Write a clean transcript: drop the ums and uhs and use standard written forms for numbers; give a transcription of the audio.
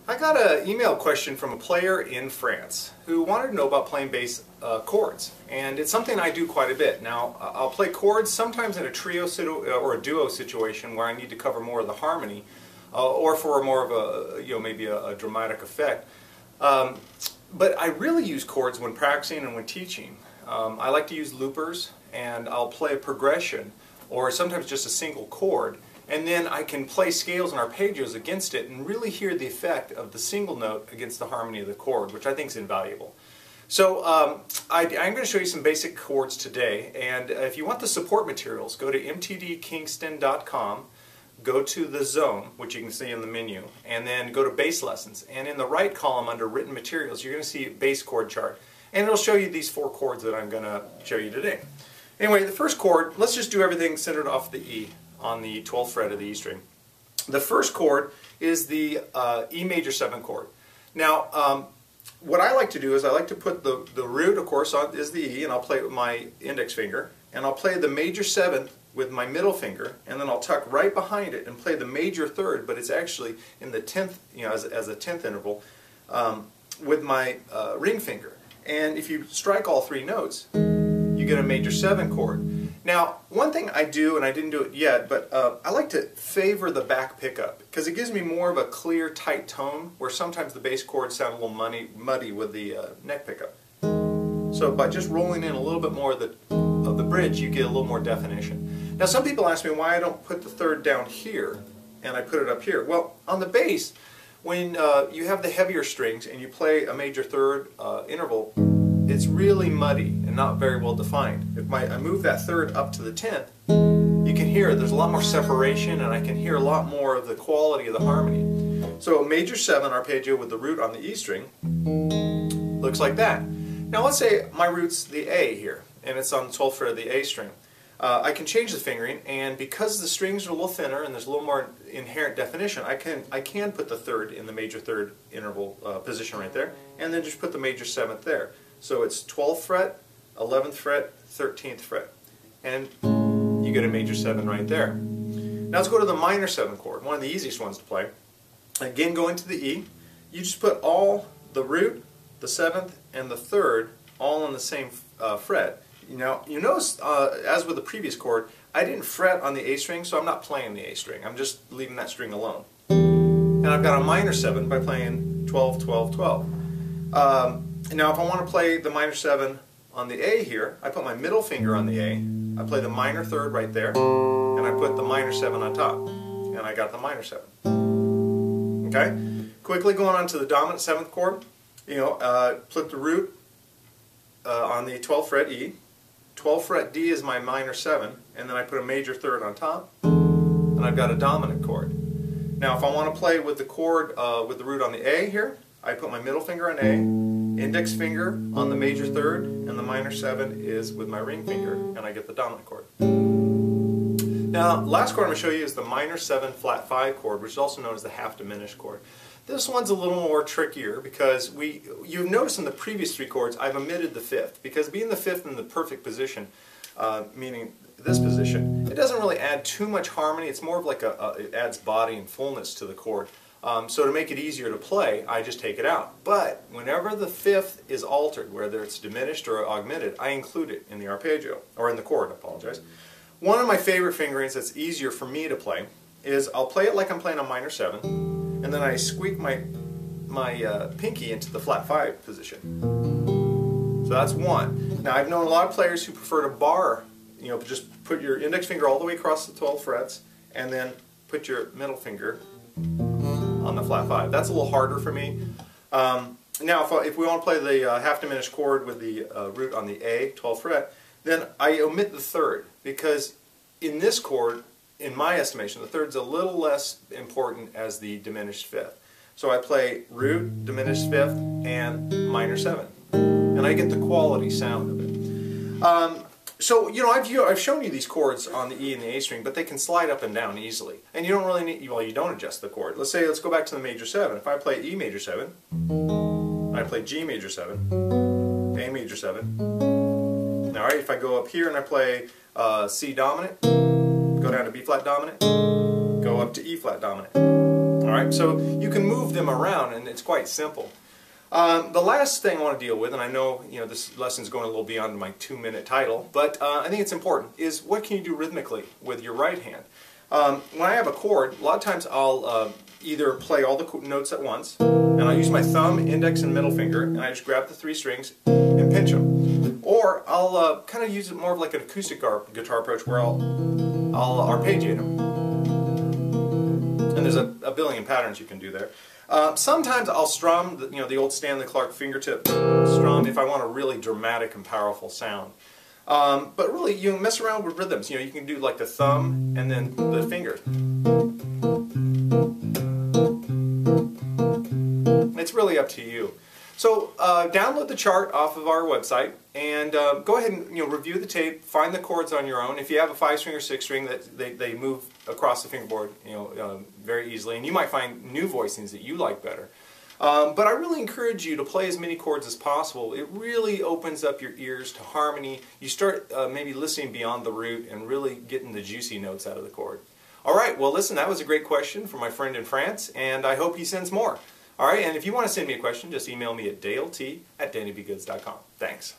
I got an email question from a player in France who wanted to know about playing bass chords, and it's something I do quite a bit. Now, I'll play chords sometimes in a trio or a duo situation where I need to cover more of the harmony, or for more of a maybe a dramatic effect. But I really use chords when practicing and when teaching. I like to use loopers, and I'll play a progression or sometimes just a single chord. And then I can play scales and arpeggios against it and really hear the effect of the single note against the harmony of the chord, which I think is invaluable. So I'm going to show you some basic chords today, and if you want the support materials, go to mtdkingston.com, go to the zone, which you can see in the menu, and then go to bass lessons. And in the right column under written materials, you're going to see a bass chord chart. And it'll show you these 4 chords that I'm going to show you today. Anyway, the first chord, let's just do everything centered off the E, on the 12th fret of the E string. The first chord is the E major 7 chord. Now, what I like to do is I like to put the root, of course, is the E, and I'll play it with my index finger, and I'll play the major 7th with my middle finger, and then I'll tuck right behind it and play the major 3rd, but it's actually in the 10th, as a 10th interval, with my ring finger. And if you strike all 3 notes, you get a major 7 chord. Now, one thing I do, and I didn't do it yet, but I like to favor the back pickup because it gives me more of a clear, tight tone where sometimes the bass chords sound a little muddy with the neck pickup. So by just rolling in a little bit more of the bridge, you get a little more definition. Now, some people ask me why I don't put the 3rd down here and I put it up here. Well, on the bass, when you have the heavier strings and you play a major 3rd interval, it's really muddy and not very well defined. If I move that 3rd up to the 10th, you can hear there's a lot more separation, and I can hear a lot more of the quality of the harmony. So a major 7 arpeggio with the root on the E string looks like that. Now let's say my root's the A here, and it's on the 12th fret of the A string. I can change the fingering, and because the strings are a little thinner and there's a little more inherent definition, I can put the 3rd in the major 3rd interval position right there, and then just put the major 7th there. So it's 12th fret, 11th fret, 13th fret. And you get a major 7 right there. Now let's go to the minor 7 chord, one of the easiest ones to play. Again, going to the E, you just put all the root, the 7th, and the 3rd all on the same fret. Now, you notice, as with the previous chord, I didn't fret on the A string, so I'm not playing the A string. I'm just leaving that string alone. And I've got a minor 7 by playing 12, 12, 12. Now if I want to play the minor 7 on the A here, I put my middle finger on the A, I play the minor 3rd right there, and I put the minor 7 on top, and I got the minor 7. Okay? Quickly going on to the dominant 7th chord, flip the root on the 12th fret E, 12th fret D is my minor 7, and then I put a major 3rd on top, and I've got a dominant chord. Now if I want to play with the chord with the root on the A here, I put my middle finger on A, index finger on the major 3rd, and the minor 7 is with my ring finger, and I get the dominant chord. Now, last chord I'm going to show you is the minor 7 flat 5 chord, which is also known as the half diminished chord. This one's a little more trickier because you've noticed in the previous 3 chords I've omitted the 5th, because being the 5th in the perfect position, meaning this position, it doesn't really add too much harmony. It's more of like it adds body and fullness to the chord. So to make it easier to play, I just take it out. But whenever the 5th is altered, whether it's diminished or augmented, I include it in the arpeggio, or in the chord, I apologize. One of my favorite fingerings that's easier for me to play is I'll play it like I'm playing a minor 7, and then I squeak my pinky into the flat 5 position. So that's one. Now I've known a lot of players who prefer to bar, just put your index finger all the way across the 12 frets, and then put your middle finger on the flat 5. That's a little harder for me. Now if we want to play the half diminished chord with the root on the A, 12th fret, then I omit the 3rd, because in this chord, in my estimation, the 3rd's a little less important as the diminished 5th. So I play root, diminished 5th, and minor 7. And I get the quality sound of it. So, I've shown you these chords on the E and the A string, but they can slide up and down easily. And you don't really need, you don't adjust the chord. Let's go back to the major 7. If I play E major 7, I play G major 7, A major 7. Alright, if I go up here and I play C dominant, go down to B flat dominant, go up to E flat dominant. Alright, so you can move them around and it's quite simple. The last thing I want to deal with, and I know this lesson's going a little beyond my 2-minute title, but I think it's important, is what can you do rhythmically with your right hand? When I have a chord, a lot of times I'll either play all the notes at once, and I'll use my thumb, index, and middle finger, and I just grab the 3 strings and pinch them. Or I'll kind of use it more of like an acoustic guitar approach where I'll arpeggiate them. And there's a billion patterns you can do there. Sometimes I'll strum, the old Stanley Clarke fingertip strum if I want a really dramatic and powerful sound. But really, you mess around with rhythms. You can do like the thumb and then the finger. It's really up to you. So download the chart off of our website and go ahead and review the tape, find the chords on your own. If you have a 5-string or 6-string, they move across the fingerboard very easily, and you might find new voicings that you like better. But I really encourage you to play as many chords as possible. It really opens up your ears to harmony. You start maybe listening beyond the root and really getting the juicy notes out of the chord. Alright, well listen, that was a great question from my friend in France, and I hope he sends more. Alright, and if you want to send me a question, just email me at dalet@dannyBgoods.com. Thanks.